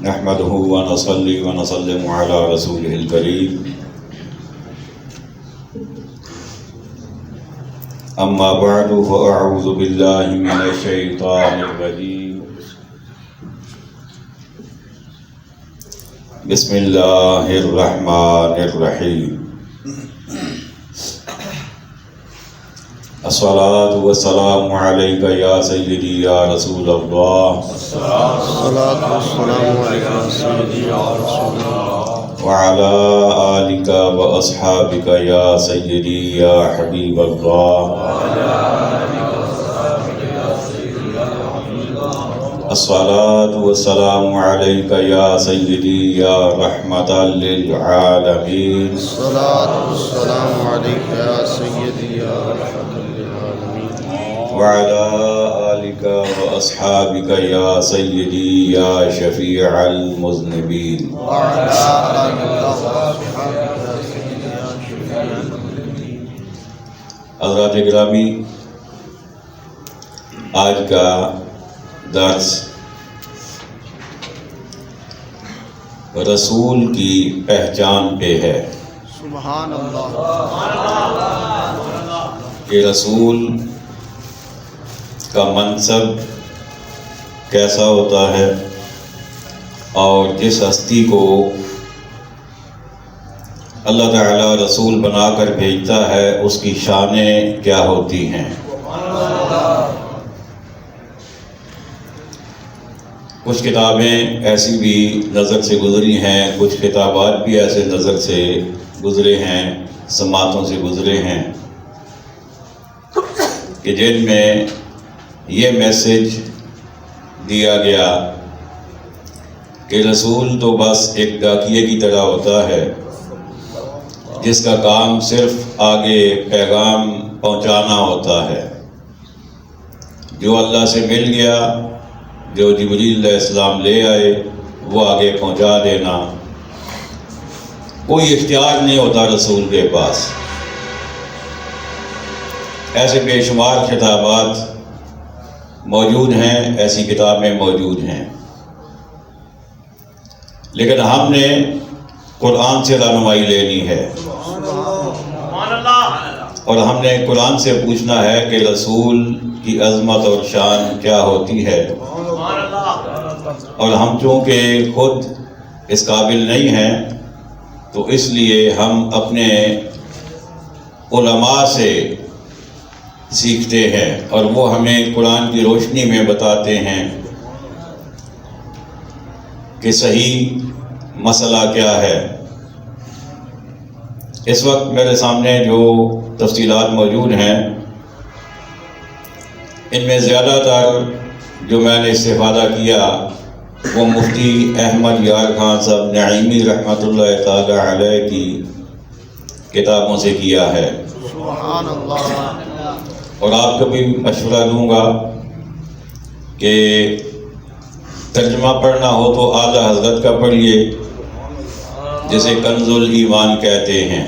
نحمده ونصلي ونسلم على رسوله الكريم أما بعد فأعوذ بالله من الشيطان الرجيم بسم الله الرحمن الرحيم الصلاة والسلام عليك يا سيدي يا رسول الله الصلاة والسلام عليك يا سيدي يا رسول الله وعلى آلك وأصحابك يا سيدي يا حبيب الله الصلاة والسلام عليك يا سيدي يا رحمة للعالمين الصلاة والسلام عليك يا سيدي يا رحمة للعالمين وعلى آلك وأصحابك يا سيدي يا شفيع المذنبين وعلى آلك وأصحابك يا سيدي يا شفيع المذنبين. حضرات گرامی، آج کا درس رسول کی پہچان پہ ہے سبحان اللہ. کہ رسول کا منصب کیسا ہوتا ہے اور جس ہستی کو اللہ تعالیٰ رسول بنا کر بھیجتا ہے اس کی شانیں کیا ہوتی ہیں. کچھ کتابیں ایسی بھی نظر سے گزری ہیں، کچھ کتابات بھی ایسے نظر سے گزرے ہیں، سماعتوں سے گزرے ہیں کہ جن میں یہ میسج دیا گیا کہ رسول تو بس ایک ڈاکیے کی طرح ہوتا ہے جس کا کام صرف آگے پیغام پہنچانا ہوتا ہے. جو اللہ سے مل گیا، جو جبریل علیہ السلام لے آئے، وہ آگے پہنچا دینا. کوئی اختیار نہیں ہوتا رسول کے پاس. ایسے بے شمار خطابات موجود ہیں، ایسی کتابیں موجود ہیں، لیکن ہم نے قرآن سے رہنمائی لینی ہے اور ہم نے قرآن سے پوچھنا ہے کہ رسول کی عظمت اور شان کیا ہوتی ہے. اور ہم چونکہ خود اس قابل نہیں ہیں تو اس لیے ہم اپنے علماء سے سیکھتے ہیں اور وہ ہمیں قرآن کی روشنی میں بتاتے ہیں کہ صحیح مسئلہ کیا ہے. اس وقت میرے سامنے جو تفصیلات موجود ہیں ان میں زیادہ تر جو میں نے استفادہ کیا وہ مفتی احمد یار خان صاحب نعیمی رحمۃ اللہ تعالی علیہ کی کتابوں سے کیا ہے. سبحان اللہ. اور آپ کو بھی مشورہ دوں گا کہ ترجمہ پڑھنا ہو تو اعلیٰ حضرت کا پڑھیے جسے کنز الایمان کہتے ہیں.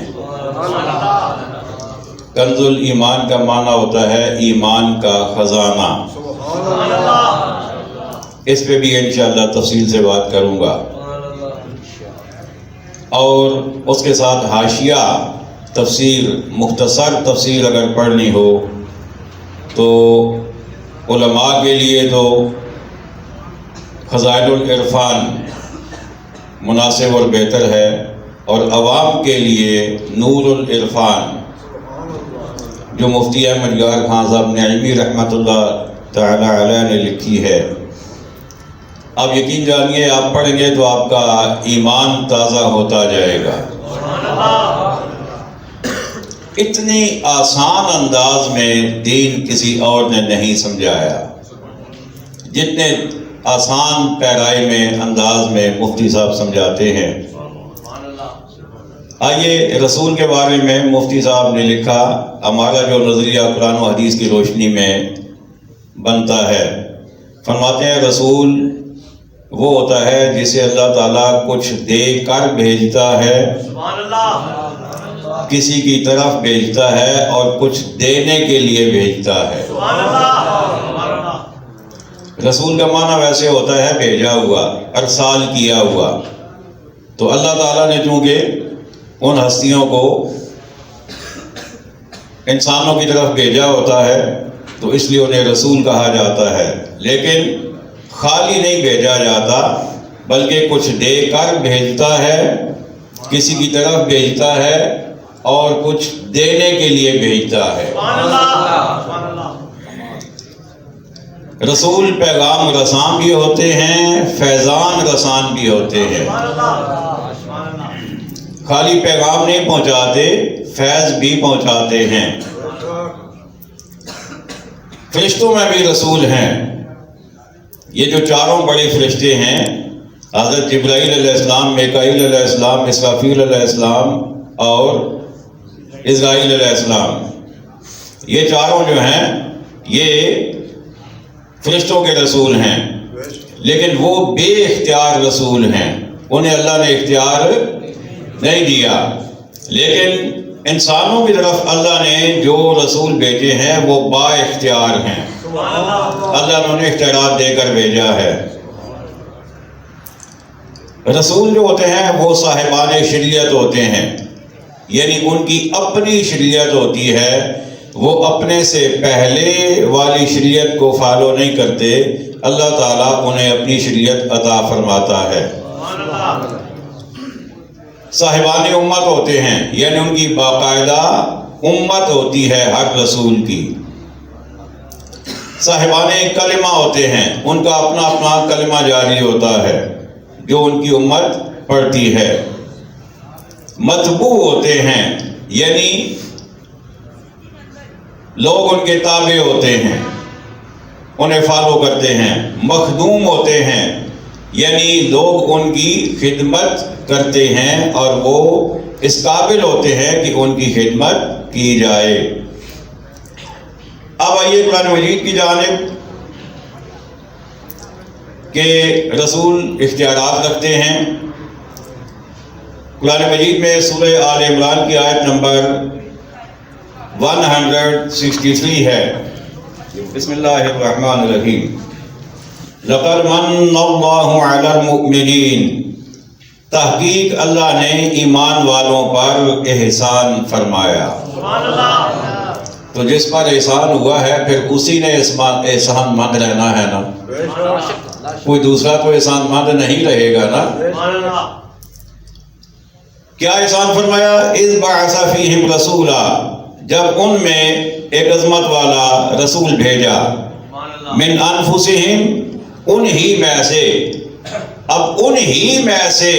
کنز الایمان کا معنی ہوتا ہے ایمان کا خزانہ. اس پہ بھی انشاءاللہ تفصیل سے بات کروں گا. اور اس کے ساتھ حاشیہ تفسیر، مختصر تفسیر اگر پڑھنی ہو تو علماء کے لیے تو خزائن العرفان مناسب اور بہتر ہے، اور عوام کے لیے نور العرفان جو مفتی احمد یار خان صاحب نعیمی رحمۃ اللہ تعالی علیہ نے لکھی ہے. آپ یقین جانیے آپ پڑھیں گے تو آپ کا ایمان تازہ ہوتا جائے گا. اتنی آسان انداز میں دین کسی اور نے نہیں سمجھایا جتنے آسان پیرائی میں انداز میں مفتی صاحب سمجھاتے ہیں. آئیے رسول کے بارے میں مفتی صاحب نے لکھا. ہمارا جو نظریہ قرآن و حدیث کی روشنی میں بنتا ہے، فرماتے ہیں رسول وہ ہوتا ہے جسے اللہ تعالیٰ کچھ دے کر بھیجتا ہے، کسی کی طرف بھیجتا ہے اور کچھ دینے کے لیے بھیجتا ہے. رسول کا معنی ویسے ہوتا ہے بھیجا ہوا، ارسال کیا ہوا۔ تو اللہ تعالیٰ نے چونکہ ان ہستیوں کو انسانوں کی طرف بھیجا ہوتا ہے تو اس لیے انہیں رسول کہا جاتا ہے، لیکن خالی نہیں بھیجا جاتا بلکہ کچھ دے کر بھیجتا ہے، کسی کی طرف بھیجتا ہے اور کچھ دینے کے لیے بھیجتا ہے۔ رسول پیغام رساں بھی ہوتے ہیں، فیضان رسان بھی ہوتے ہیں۔ خالی پیغام نہیں پہنچاتے، فیض بھی پہنچاتے ہیں۔ فرشتوں میں بھی رسول ہیں۔ یہ جو چاروں بڑے فرشتے ہیں، حضرت جبرائیل علیہ السلام، میکائیل علیہ السلام، اسرافیل علیہ السلام اور اسرائیل علیہ السلام، یہ چاروں جو ہیں یہ فرشتوں کے رسول ہیں، لیکن وہ بے اختیار رسول ہیں، انہیں اللہ نے اختیار نہیں دیا۔ لیکن انسانوں کی طرف اللہ نے جو رسول بھیجے ہیں وہ با اختیار ہیں، اللہ نے انہیں اختیارات دے کر بھیجا ہے۔ رسول جو ہوتے ہیں وہ صاحبان شریعت ہوتے ہیں، یعنی ان کی اپنی شریعت ہوتی ہے، وہ اپنے سے پہلے والی شریعت کو فالو نہیں کرتے، اللہ تعالیٰ انہیں اپنی شریعت عطا فرماتا ہے۔ صاحبان امت ہوتے ہیں، یعنی ان کی باقاعدہ امت ہوتی ہے ہر رسول کی۔ صاحبان کلمہ ہوتے ہیں، ان کا اپنا اپنا کلمہ جاری ہوتا ہے جو ان کی امت پڑھتی ہے۔ متبوع ہوتے ہیں، یعنی لوگ ان کے تابع ہوتے ہیں، انہیں فالو کرتے ہیں۔ مخدوم ہوتے ہیں، یعنی لوگ ان کی خدمت کرتے ہیں اور وہ اس قابل ہوتے ہیں کہ ان کی خدمت کی جائے۔ اب آئیے قرآن مجید کی جانب کہ رسول اختیارات رکھتے ہیں۔ قرآن مجید میں سورہ آل عمران کی آیت نمبر 163 ہے۔ بسم اللہ الرحمن الرحیم۔ لَقَدْ مَنَّ اللَّهُ عَلَى الْمُؤْمِنِينَ، تحقیق اللہ نے ایمان والوں پر احسان فرمایا۔ تو جس پر احسان ہوا ہے پھر اسی نے احسان مند رہنا ہے نا، کوئی دوسرا تو احسان مند نہیں رہے گا نا۔ کیا احسان فرمایا؟ اذ بعث فیہم رسولا، جب ان میں ایک عظمت والا رسول بھیجا، من انفسہم، انہی میں سے۔ اب انہی میں سے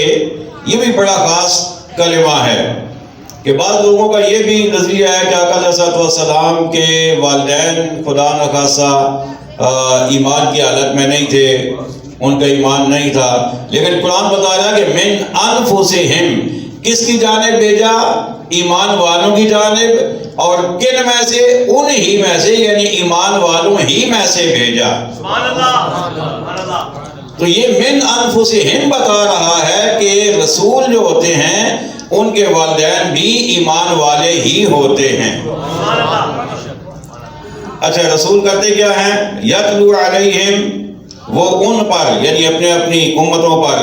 یہ بھی بڑا خاص کلمہ ہے کہ بعض لوگوں کا یہ بھی نظریہ ہے کہ آقا علیہ السلام کے والدین خدا نخواستہ ایمان کی حالت میں نہیں تھے، ان کا ایمان نہیں تھا، لیکن قرآن بتا رہا ہے کہ من انفسہم، کس کی جانب بھیجا؟ ایمان والوں کی جانب، اور کن میں سے؟ انہی میں سے، یعنی ایمان والوں ہی میں سے بھیجا۔ تو یہ من انفسہم بتا رہا ہے کہ رسول جو ہوتے ہیں ان کے والدین بھی ایمان والے ہی ہوتے ہیں۔ اچھا، رسول کرتے کیا ہیں؟ یتلو علیہم، وہ ان پر یعنی اپنے اپنی امتوں پر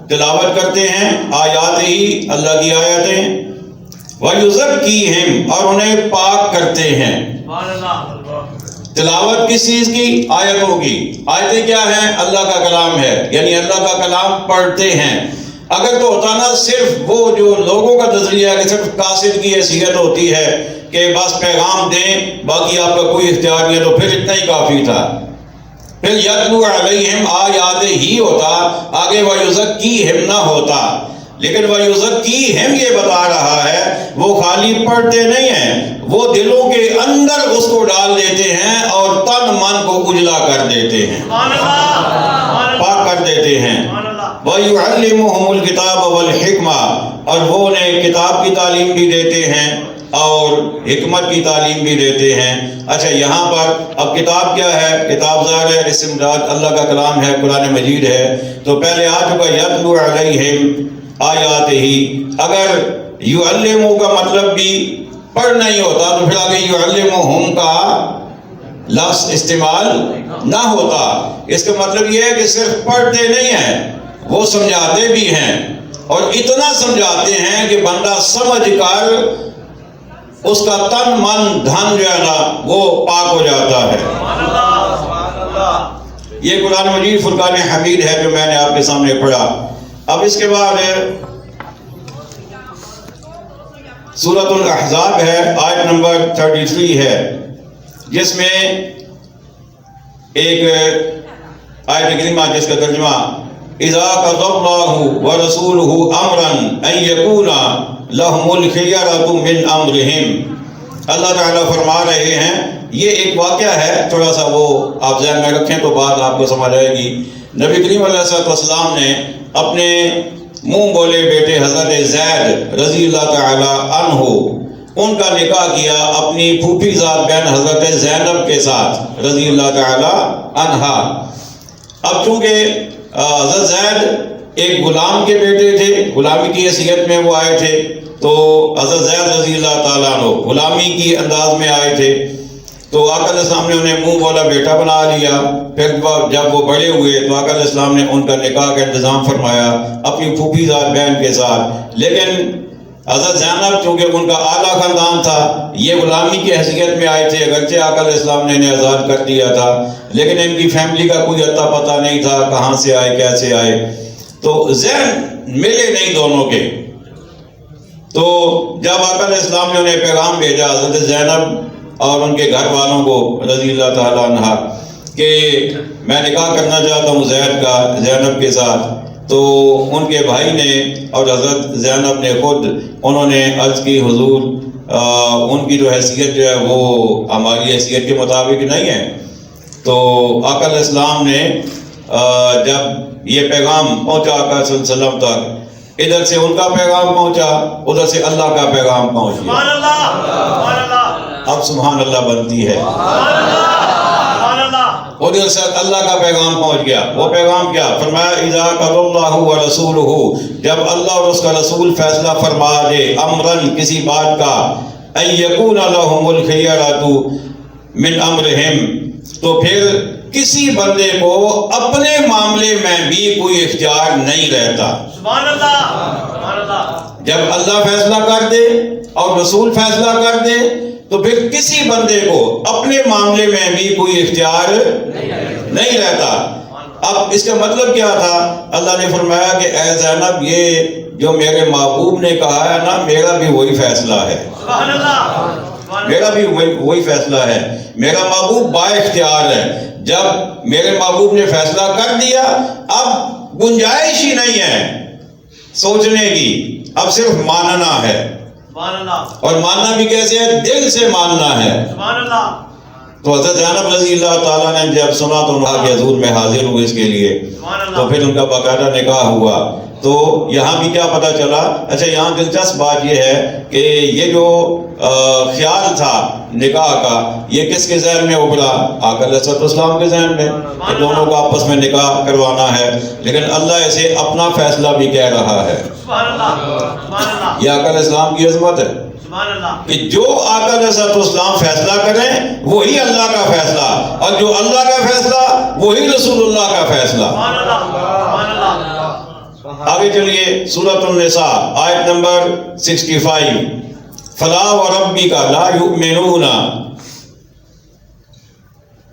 تلاوت کرتے ہیں آیات ہی، اللہ کی آیاتیں، وَيُزَكِّيهِمْ، اور انہیں پاک کرتے ہیں۔ تلاوت کس چیز کی؟ آیتوں کی۔ آیتیں کیا ہیں؟ اللہ کا کلام ہے، یعنی اللہ کا کلام پڑھتے ہیں۔ اگر تو ہوتا نا صرف وہ جو لوگوں کا نظریہ ہے کہ صرف قاصد کی حیثیت ہوتی ہے کہ بس پیغام دیں، باقی آپ کا کوئی اختیار نہیں ہے، تو پھر اتنا ہی کافی تھا۔ پھر یتلو علیہم آیات ہی ہوتا، آگے وَيُزَكِّيهِمْ نہ ہوتا، لیکن وَيُزَكِّيهِمْ یہ بتا رہا ہے وہ خالی پڑھتے نہیں ہیں، وہ دلوں کے اندر اس کو ڈال دیتے ہیں اور تن من کو اجلا کر دیتے ہیں، پاک کر دیتے ہیں۔ وَيُعَلِّمُهُمُ الْكِتَابَ وَالْحِكْمَةَ، اور وہ انہیں کتاب کی تعلیم بھی دیتے ہیں اور حکمت کی تعلیم بھی دیتے ہیں۔ اچھا، یہاں پر اب کتاب کیا ہے؟ کتاب ظاہر ہے اسم ذات اللہ کا کلام ہے، قرآن مجید ہے۔ تو پہلے آ چکا یتلو علیہم آیات ہی، اگر یعلمو کا مطلب بھی پڑھنا ہی ہوتا تو پھر آگے یعلمہم کا لفظ استعمال نہ ہوتا۔ اس کا مطلب یہ ہے کہ صرف پڑھتے نہیں ہیں، وہ سمجھاتے بھی ہیں، اور اتنا سمجھاتے ہیں کہ بندہ سمجھ کر اس کا تن من دھن جو ہے نا وہ پاک ہو جاتا ہے۔ یہ قرآن مجید فرقان حمید ہے جو میں نے آپ کے سامنے پڑھا۔ اب اس کے بعد سورۃ الاحزاب ہے، آیت نمبر 33 ہے، جس میں ایک آیت کریمہ جس کا ترجمہ اذا قضى الله ورسوله امرا ان يكون لهم الخيرة من امرهم، اللہ تعالیٰ فرما رہے ہیں، یہ ایک واقعہ ہے، تھوڑا سا وہ آپ ذہن میں رکھیں تو بات آپ کو سمجھ آئے گی۔ نبی کریم علیہ السلام نے اپنے منہ بولے بیٹے حضرت زید رضی اللہ تعالی عنہ ان کا نکاح کیا اپنی پھوپھی ذات بہن حضرت زینب کے ساتھ رضی اللہ تعالی عنہا۔ اب چونکہ حضرت زید ایک غلام کے بیٹے تھے، غلامی کی حیثیت میں وہ آئے تھے، تو حضرت زید رضی اللہ تعالیٰ عنہ غلامی کی انداز میں آئے تھے، تو آقا علیہ السلام نے انہیں منہ بولا بیٹا بنا لیا۔ پھر جب وہ بڑے ہوئے تو آقا علیہ السلام نے ان کا نکاح کا انتظام فرمایا اپنی پھوپھی ذات بہن کے ساتھ۔ لیکن حضرت زینب چونکہ ان کا اعلیٰ خاندان تھا، یہ غلامی کی حیثیت میں آئے تھے، اگرچہ آقا علیہ السلام نے انہیں آزاد کر دیا تھا، لیکن ان کی فیملی کا کوئی اتا پتہ نہیں تھا، کہاں سے آئے کیسے آئے، تو ذہن ملے نہیں دونوں کے۔ تو جب آقا علیہ السلام نے انہیں پیغام بھیجا حضرت زینب اور ان کے گھر والوں کو رضی اللہ تعالیٰ عنہ کہ میں نکاح کرنا چاہتا ہوں زید کا زینب کے ساتھ، تو ان کے بھائی نے اور حضرت زینب نے خود انہوں نے عرض کی حضور ان کی جو حیثیت جو ہے وہ ہماری حیثیت کے مطابق نہیں ہے۔ تو آقا علیہ السلام نے جب یہ پیغام پہنچا آقا صلی اللہ علیہ وسلم تک، ادھر سے ان کا پیغام پہنچا، ادھر سے اللہ کا پیغام پہنچ گیا۔ سبحان اللہ، سبحان اللہ، اب سبحان اللہ بنتی ہے، سبحان اللہ، سبحان اللہ۔ ادھر سے اللہ کا پیغام پہنچ گیا۔ وہ پیغام کیا فرمایا؟ اذا قضى الله ورسوله، جب اللہ اور اس کا رسول فیصلہ فرما دے امرن کسی بات کا، ان يكون لهم الخيرة من امرهم، تو پھر کسی بندے کو اپنے معاملے میں بھی کوئی اختیار نہیں رہتا۔ سبحان اللہ، سبحان اللہ۔ جب اللہ فیصلہ کر دے اور رسول فیصلہ کر دے تو پھر کسی بندے کو اپنے معاملے میں بھی کوئی اختیار نہیں رہتا۔ اب اس کا مطلب کیا تھا؟ اللہ نے فرمایا کہ اے زینب یہ جو میرے محبوب نے کہا ہے نا، میرا بھی وہی فیصلہ ہے، سبحان اللہ، میرا بھی وہی فیصلہ ہے، میرا محبوب با اختیار ہے۔ جب میرے محبوب نے فیصلہ کر دیا اب گنجائش ہی نہیں ہے سوچنے کی، اب صرف ماننا ہے، سبحان اللہ، اور ماننا بھی کیسے ہے؟ دل سے ماننا ہے۔ سبحان اللہ۔ تو حضرت زینب رضی اللہ تعالیٰ نے جب سنا تو انہوں نے حضور میں حاضر ہوئے اس کے لیے، تو پھر ان کا باقاعدہ نکاح ہوا۔ تو یہاں بھی کیا پتہ چلا؟ اچھا یہاں دلچسپ بات یہ ہے کہ یہ جو خیال تھا نکاح کا یہ کس کے ذہن میں ابھرا؟ آقا علیہ السلام کے ذہن میں کہ دونوں کو آپس میں نکاح کروانا ہے، لیکن اللہ اسے اپنا فیصلہ بھی کہہ رہا ہے۔ سبحان اللہ، سبحان اللہ، یہ آقا علیہ السلام کی عظمت ہے سبحان اللہ۔ کہ جو آقا علیہ السلام فیصلہ کریں وہی اللہ کا فیصلہ، اور جو اللہ کا فیصلہ وہی رسول اللہ کا فیصلہ۔ سبحان اللہ، سبحان اللہ۔ آگے چلیے سورۃ النساء آیت نمبر 65، فلا وربک لا یؤمنون،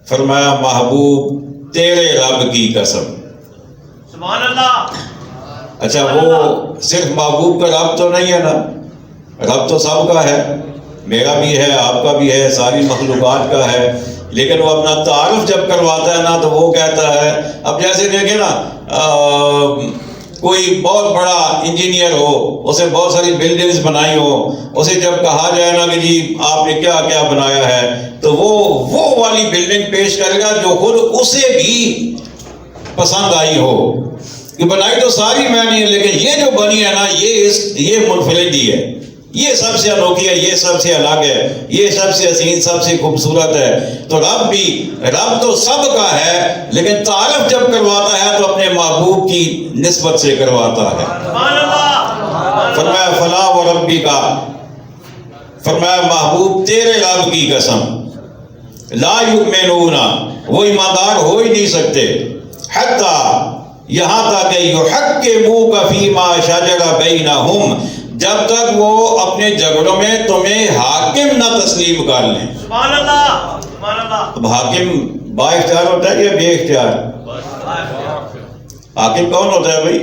فرمایا محبوب تیرے رب کی قسم۔ سبحان اللہ۔ اچھا وہ صرف محبوب کا رب تو نہیں ہے نا، رب تو سب کا ہے، میرا بھی ہے، آپ کا بھی ہے، ساری مخلوقات کا ہے، لیکن وہ اپنا تعارف جب کرواتا ہے نا تو وہ کہتا ہے، اب جیسے دیکھیں نا کوئی بہت بڑا انجینئر ہو، اسے بہت ساری بلڈنگز بنائی ہو، اسے جب کہا جائے نا کہ جی آپ نے کیا کیا بنایا ہے، تو وہ والی بلڈنگ پیش کرے گا جو خود اسے بھی پسند آئی ہو، کہ بنائی تو ساری میں نہیں ہے لیکن یہ جو بنی ہے نا یہ منفرد ہی ہے، یہ سب سے انوکھی ہے، یہ سب سے الگ ہے، یہ سب سے حسین، سب سے خوبصورت ہے۔ تو رب تو سب کا ہے، لیکن تعارف جب کرواتا ہے تو اپنے محبوب کی نسبت سے کرواتا ہے۔ سبحان اللہ۔ فرمایا فلا وربک، فرمایا محبوب تیرے رب کی قسم، لا یؤمنون، وہ ایماندار ہو ہی نہیں سکتے، حتی یہاں تک کہ یحکموک فیما شجر بینہم، جب تک وہ اپنے جھگڑوں میں تمہیں حاکم نہ تسلیم کر لیں۔ سبحان اللہ، سبحان اللہ۔ اب حاکم با اختیار ہوتا ہے یا بے اختیار؟ حاکم کون ہوتا ہے بھائی؟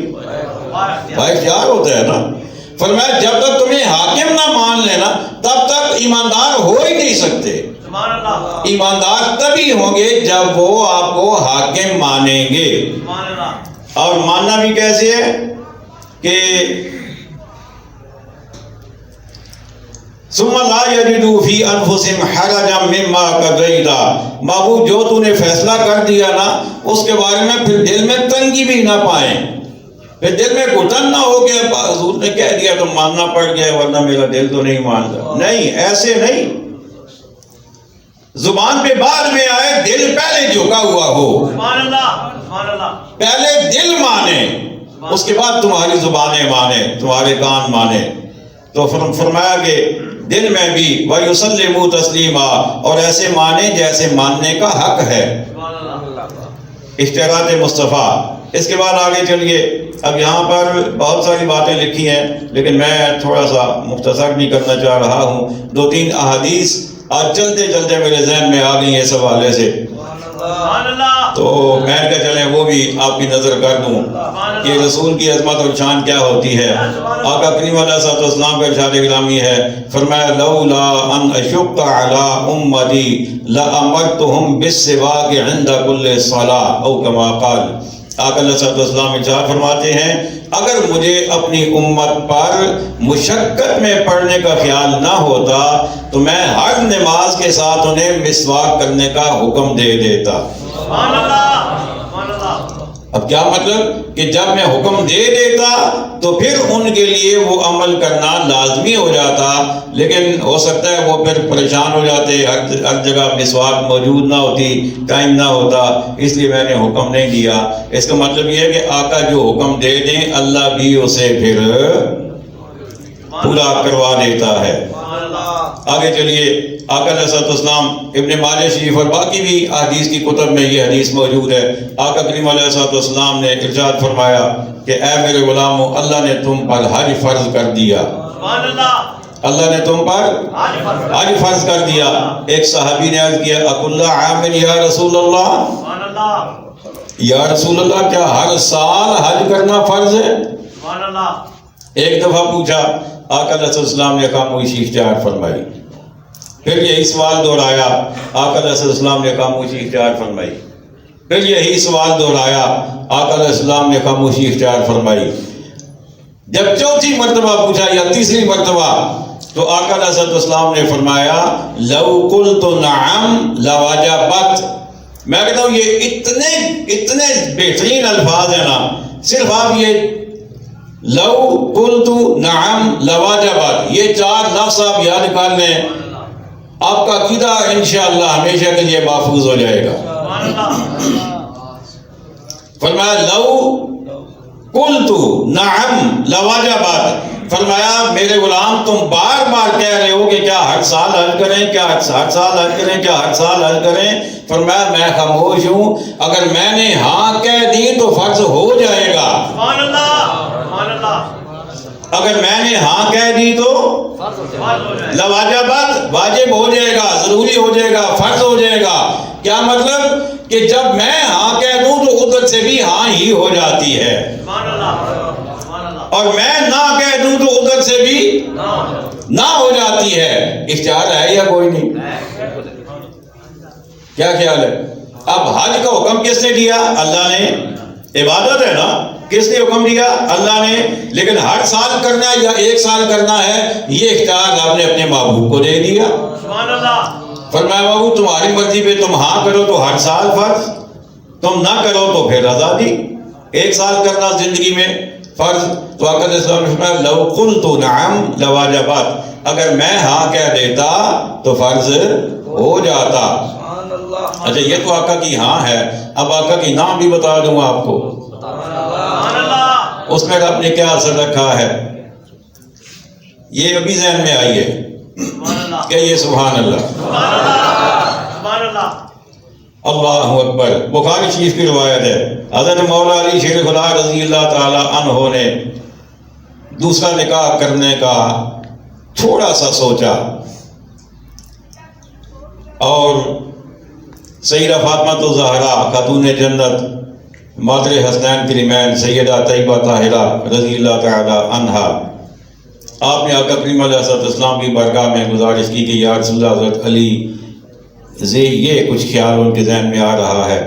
با اختیار ہوتا ہے نا۔ فرمایا جب تک تمہیں حاکم نہ مان لینا تب تک ایماندار ہو ہی نہیں سکتے۔ سبحان اللہ، ایماندار تبھی ہوں گے جب وہ آپ کو حاکم مانیں گے۔ سبحان اللہ۔ اور ماننا بھی کیسے ہے کہ ثم لا یجدوا فی انفسہم حرجا مما قضیت، محبوب جو تو نے فیصلہ کر دیا نا اس کے بارے میں پھر دل میں تنگی بھی نہ پائیں، پھر دل میں گھٹن نہ ہو گیا حضور نے کہہ دیا تو ماننا پڑ گیا ورنہ میرا دل تو نہیں مانتا۔ نہیں، ایسے نہیں، زبان پہ بعد میں آئے، دل پہلے جھکا ہوا ہو، سبحان اللہ، سبحان اللہ۔ پہلے دل مانے اس کے بعد تمہاری زبانیں مانے، تمہارے کان مانے۔ تو فرمایا کہ دل میں بھی وَيُسَلِّمُوا تَسْلِيمًا، اور ایسے مانے جیسے ماننے کا حق ہے۔ سبحان اللہ۔ اشتراط مصطفیٰ۔ اس کے بعد آگے چلیے، اب یہاں پر بہت ساری باتیں لکھی ہیں لیکن میں تھوڑا سا مختصر بھی کرنا چاہ رہا ہوں۔ 2-3 احادیث آج چلتے چلتے میرے ذہن میں آ گئی ہیں اس حوالے سے، سبحان اللہ۔ تو میں کہ چلیں وہ بھی آپ کی نظر کر دوں کہ رسول کی عظمت اور شان کیا ہوتی ہے۔ آقا کریم علیہ الصلوۃ والسلام کا ارشاد گرامی ہے، فرمایا لولا ان اشق علی امتی لامرتهم بالسواک عند كل صلاۃ او کما قال۔ آقا علیہ الصلوۃ والسلام ارشاد فرماتے ہیں اگر مجھے اپنی امت پر مشقت میں پڑھنے کا خیال نہ ہوتا تو میں ہر نماز کے ساتھ انہیں مسواک کرنے کا حکم دے دیتا۔ سبحان اللہ، سبحان اللہ۔ اب کیا مطلب کہ جب میں حکم دے دیتا تو پھر ان کے لیے وہ عمل کرنا لازمی ہو جاتا، لیکن ہو سکتا ہے وہ پھر پریشان ہو جاتے، ہر جگہ مسواک موجود نہ ہوتی، ٹائم نہ ہوتا، اس لیے میں نے حکم نہیں دیا۔ اس کا مطلب یہ ہے کہ آقا جو حکم دے دیں اللہ بھی اسے پھر پورا کروا دیتا ہے۔ آگے چلیے، آقا علیہ الصلوۃ والسلام ابن ماجہ شریف اور باقی بھی احادیث کی کتب میں یہ حدیث موجود ہے۔ آقا کریم علیہ الصلوۃ والسلام نے ارشاد فرمایا کہ اے میرے غلاموں، اللہ نے تم پر حج فرض کر دیا، سبحان اللہ۔ اللہ نے تم پر حج فرض کر دیا۔ ایک صحابی نے عرض کیا اکل عام یا رسول اللہ، سبحان اللہ، یا رسول اللہ کیا ہر سال حج کرنا فرض ہے؟ سبحان اللہ۔ ایک دفعہ پوچھا، آقا علیہ السلام نے خاموشی اختیار فرمائی، پھر یہی سوال دہرایا، آقا علیہ السلام نے خاموشی اختیار فرمائی، پھر یہی سوال دہرایا، آقا علیہ السلام نے خاموشی اختیار فرمائی۔ جب چوتھی مرتبہ پوچھا یا تیسری مرتبہ تو آقا علیہ السلام نے فرمایا لو قلت نعم لوجبت۔ میں کہتا ہوں یہ اتنے بہترین الفاظ ہیں نا، صرف آپ یہ لو قلت نعم لوجبت یہ 4 لفظ آپ یاد کر لیں، آپ کا عقیدہ انشاءاللہ ہمیشہ کے لیے محفوظ ہو جائے گا۔ فرمایا لو قلت نعم لوجبت، فرمایا میرے غلام تم بار بار کہہ رہے ہو کہ کیا ہر سال حج کریں، کیا ہر سال حج کریں، کیا ہر سال حج کریں۔ فرمایا میں خاموش ہوں، اگر میں نے ہاں کہہ دی تو فرض ہو جائے گا، سبحان اللہ، سبحان اللہ۔ اگر میں نے ہاں کہہ دی تو لواجبات واجب ہو جائے گا، ضروری ہو جائے گا، فرض ہو جائے گا۔ کیا مطلب کہ جب میں ہاں کہہ دوں تو ادھر سے بھی ہاں ہی ہو جاتی ہے، اور میں نہ کہہ دوں تو ادھر سے بھی نہ ہو جاتی ہے۔ اختیار ہے یا کوئی نہیں؟ کیا خیال ہے؟ اب حج کا حکم کس نے دیا؟ اللہ نے۔ عبادت ہے نا، کس نے حکم دیا؟ اللہ نے۔ لیکن ہر سال کرنا ہے یا 1 سال کرنا ہے، یہ اختیار آپ نے اپنے محبوب کو دے دیا۔ فرمایا محبوب تمہاری مرضی پہ، تم ہاں کرو تو ہر سال فرض، تم نہ کرو تو پھر آزادی۔ 1 سال کرنا زندگی میں فرض، تو آقا علیہ السلام نے فرمایا لو قلت نعم لواجبت، اگر میں ہاں کہہ دیتا تو فرض ہو جاتا۔ اچھا یہ تو آقا کی ہاں ہے، اب آقا کی نام بھی بتا دوں آپ کو، اس میں رب نے کیا اثر رکھا ہے، یہ ابھی ذہن میں آئی ہے کہ یہ سبحان اللہ سبحان اللہ. اللہ اکبر. بخاری شریف کی روایت ہے، حضرت مولا علی شیر خدا رضی اللہ تعالی عنہ نے دوسرا نکاح کرنے کا تھوڑا سا سوچا اور سیدہ فاطمہ الزہرا خاتون جنت مادر حسنین کریمین سیدہ طیبہ طاہرہ رضی اللہ تعالی عنہا، آپ نے آقا کریم علیہ السلام کی بارگاہ میں گزارش کی کہ یا رسول اللہ، حضرت علی سے یہ کچھ خیال ان کے ذہن میں آ رہا ہے.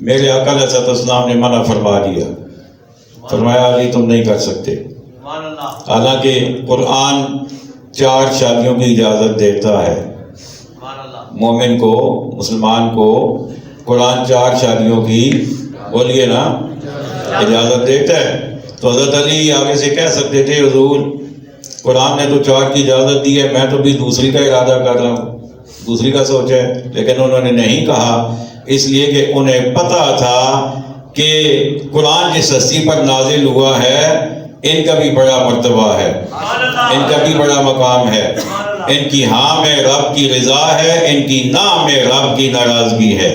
میرے آقا علیہ السلام نے منع فرما دیا، فرمایا علی تم نہیں کر سکتے. سبحان اللہ. حالانکہ قرآن 4 شادیوں کی اجازت دیتا ہے. سبحان اللہ. مومن کو، مسلمان کو قرآن 4 شادیوں کی بولیے نا اجازت دیتا ہے. تو حضرت علی آگے سے کہہ سکتے تھے حضور قرآن نے تو 4 کی اجازت دی ہے، میں تو بھی دوسری کا ارادہ کر رہا ہوں، دوسری کا سوچ ہے. لیکن انہوں نے نہیں کہا، اس لیے کہ انہیں پتہ تھا کہ قرآن جس ہستی پر نازل ہوا ہے ان کا بھی بڑا مرتبہ ہے، ان کا بھی بڑا مقام ہے. ان کی ہاں میں رب کی رضا ہے، ان کی نہ میں رب کی ناراضگی ہے.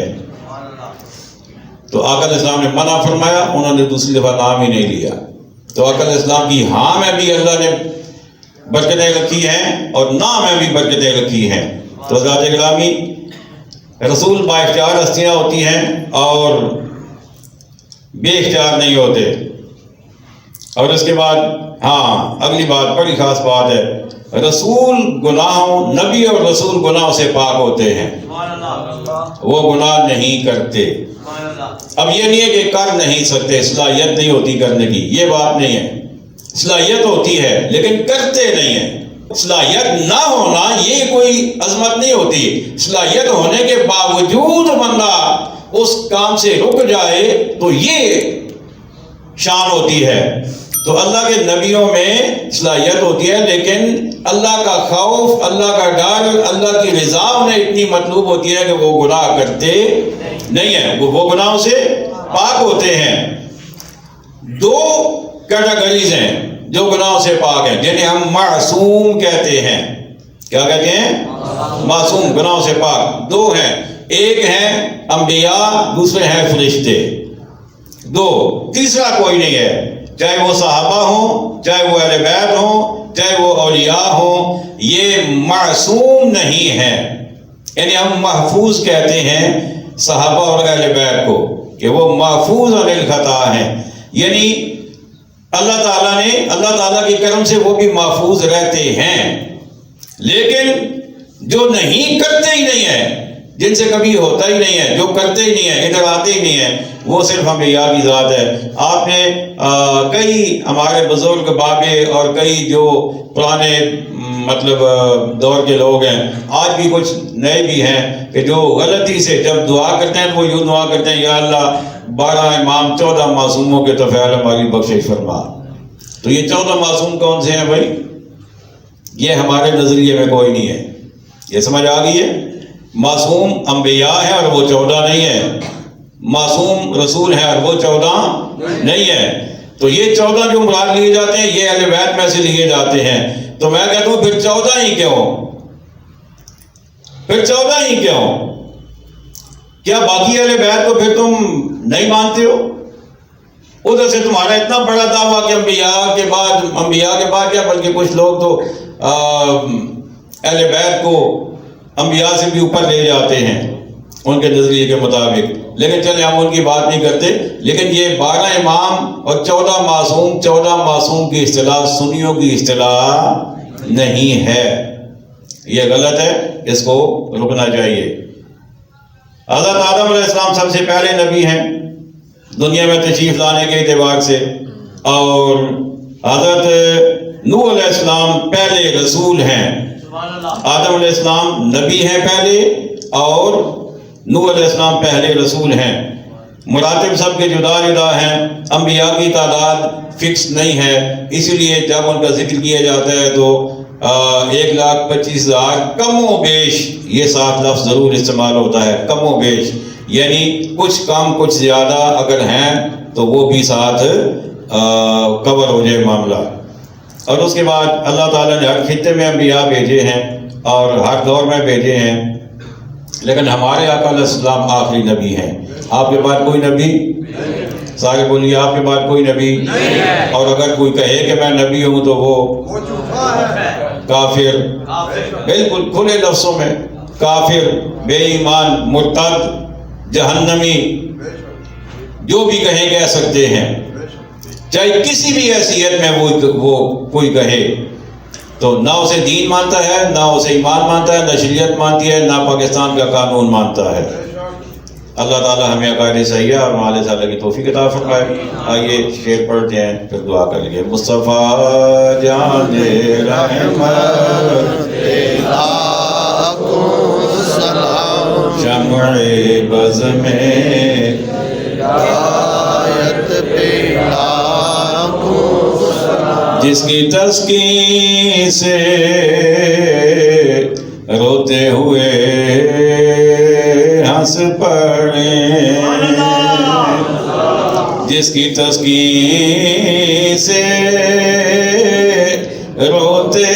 تو آقا علیہ السلام نے منع فرمایا، انہوں نے دوسری دفعہ نام ہی نہیں لیا. تو آقا علیہ السلام کی ہاں میں بھی اللہ نے برکتیں رکھی ہیں اور نہ میں بھی برکتیں رکھی ہیں. تو حضرات گرامی، رسول با اختیار ہستیاں ہوتی ہیں اور بے اختیار نہیں ہوتے. اور اس کے بعد اگلی بات بڑی خاص بات ہے، رسول گناہوں، نبی اور رسول گناہوں سے پاک ہوتے ہیں، وہ گناہ نہیں کرتے. اب یہ نہیں ہے کہ کر نہیں سکتے، صلاحیت نہیں ہوتی کرنے کی، یہ بات نہیں ہے. صلاحیت ہوتی ہے لیکن کرتے نہیں ہیں. صلاحیت نہ ہونا یہ کوئی عظمت نہیں ہوتی، صلاحیت ہونے کے باوجود بندہ اس کام سے رک جائے تو یہ شان ہوتی ہے. تو اللہ کے نبیوں میں صلاحیت ہوتی ہے لیکن اللہ کا خوف، اللہ کا ڈر، اللہ کی رضا انہیں اتنی مطلوب ہوتی ہے کہ وہ گناہ کرتے نہیں ہیں، وہ گناہوں سے پاک ہوتے ہیں. 2 کیٹیگریز ہیں جو گناہوں سے پاک ہیں، جنہیں ہم معصوم کہتے ہیں. کیا کہتے ہیں؟ معصوم، گناہوں سے پاک. 2 ہیں، ایک ہیں انبیاء، دوسرے ہیں فرشتے. 2، تیسرا کوئی نہیں ہے. چاہے وہ صحابہ ہوں، چاہے وہ اہل بیت ہوں، چاہے وہ اولیاء ہوں، یہ معصوم نہیں ہیں. یعنی ہم محفوظ کہتے ہیں صحابہ اور اہل بیت کو کہ وہ محفوظ عن الخطا ہیں. یعنی اللہ تعالیٰ کے کرم سے وہ بھی محفوظ رہتے ہیں. لیکن جو نہیں کرتے ہی نہیں ہیں، جن سے کبھی ہوتا ہی نہیں ہے، جو کرتے ہی نہیں ہیں، ادھر آتے ہی نہیں ہیں، وہ صرف انبیاء کی ذات ہے. آپ نے کئی ہمارے بزرگ بابے اور کئی جو پرانے دور کے لوگ ہیں، آج بھی کچھ نئے بھی ہیں کہ جو غلطی سے جب دعا کرتے ہیں تو وہ یوں دعا کرتے ہیں، یا اللہ 12 امام 14 معصوموں کے طفیل ہماری بخشش فرما. تو یہ 14 معصوم کون سے ہیں بھائی؟ یہ ہمارے نظریے میں کوئی نہیں ہے. یہ سمجھ آ گئی ہے؟ معصوم انبیاء ہیں اور وہ 14 نہیں ہے. معصوم رسول ہیں اور وہ 14 نہیں ہے. تو یہ 14 جو مراد لیے جاتے ہیں یہ اہل بیت میں سے لیے جاتے ہیں. تو میں کہتا ہوں پھر 14 ہی کیوں؟ پھر 14 ہی کیوں؟ کیا باقی اہل بیت کو پھر تم نہیں مانتے ہو؟ ادھر سے تمہارا اتنا بڑا دعویٰ کہ انبیاء کے بعد کیا بلکہ کچھ لوگ تو اہل بیت کو انبیاء سے بھی اوپر لے جاتے ہیں ان کے نظریے کے مطابق. لیکن چلے ہم ان کی بات نہیں کرتے. لیکن یہ 12 امام اور 14 معصوم کی اصطلاح سنیوں کی اصطلاح نہیں ہے. یہ غلط ہے، اس کو رکنا چاہیے. حضرت آدم علیہ السلام سب سے پہلے نبی ہیں دنیا میں تشریف لانے کے اعتبار سے، اور حضرت نوح علیہ السلام پہلے رسول ہیں. آدم علیہ السلام نبی ہیں پہلے اور نوح علیہ السلام پہلے رسول ہیں. مراتب سب کے جدا جدا ہیں. انبیاء کی تعداد فکس نہیں ہے، اسی لیے جب ان کا ذکر کیا جاتا ہے تو 1,25,000 کم و بیش یہ 7 لفظ ضرور استعمال ہوتا ہے. کم و بیش یعنی کچھ کم کچھ زیادہ اگر ہیں تو وہ بھی ساتھ کور ہو جائے معاملہ. اور اس کے بعد اللہ تعالیٰ نے ہر خطے میں انبیاء بھیجے ہیں اور ہر دور میں بھیجے ہیں. لیکن ہمارے آقا علیہ السلام آخری نبی ہیں. آپ کے بعد کوئی نبی؟ سارے بولیے آپ کے بعد کوئی نبی نہیں ہے. اور اگر کوئی کہے کہ میں نبی ہوں تو وہ کافر، بالکل کھلے لفظوں میں کافر، بے ایمان، مرتد، جہنمی، جو بھی کہیں کہہ سکتے ہیں، چاہے کسی بھی حیثیت میں وہ کوئی کہے. تو نہ اسے دین مانتا ہے، نہ اسے ایمان مانتا ہے، نہ شریعت مانتی ہے، نہ پاکستان کا قانون مانتا ہے. اللہ تعالیٰ ہمیں عقائد صحیحہ اور مال صالح کی توفیق عطا فرمائے. آئیے شعر پڑھتے ہیں پھر دعا کر لیجیے. مصطفیٰ جان رحمت سلام شمع بز میں ہدایت پہ لاکھوں سلام، جس کی تسکین سے روتے ہوئے ہنس پڑے، جس کی تسکین سے روتے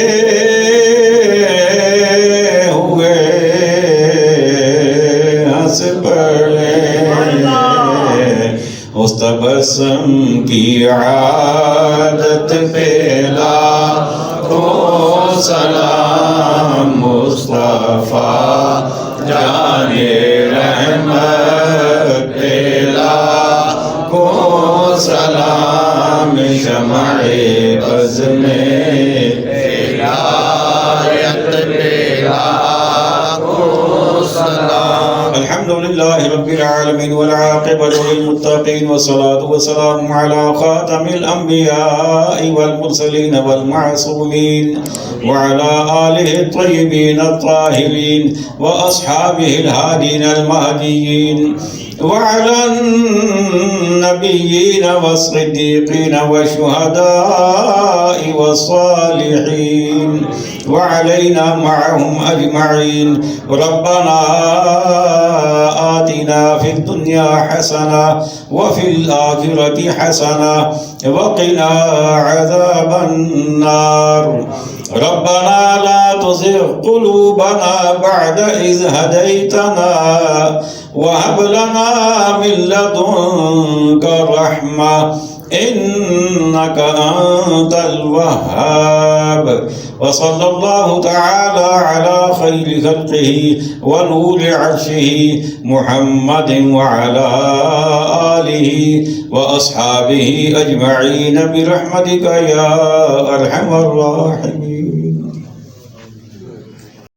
ہوئے ہنس پڑے، اس تبسم کی عادت پہ لاکھوں سلام. مصطفیٰ جان رحمت پہ لاکھوں سلام. شمع بز میں ہدایت پہ لاکھوں سلام. الحمد لله رب العالمين والعاقبة للمتقين والصلاة والسلام على خاتم الأنبياء والمرسلين والمعصومين وعلى آله الطيبين الطاهرين وأصحابه الهادين المهديين وعلى النبيين والصديقين والشهداء والصالحين وعلينا معهم أجمعين. ربنا آتنا في الدنيا حسنة وفي الآخرة حسنة وقنا عذاب النار. ربنا لا تزغ قلوبنا بعد إذ هديتنا وهب لنا من لدنك رحمة إنك أنت الوهاب. وصلى الله تعالى على خير خلقه ونور عرشه محمد وعلى آله وأصحابه أجمعين برحمتك يا أرحم الراحمين.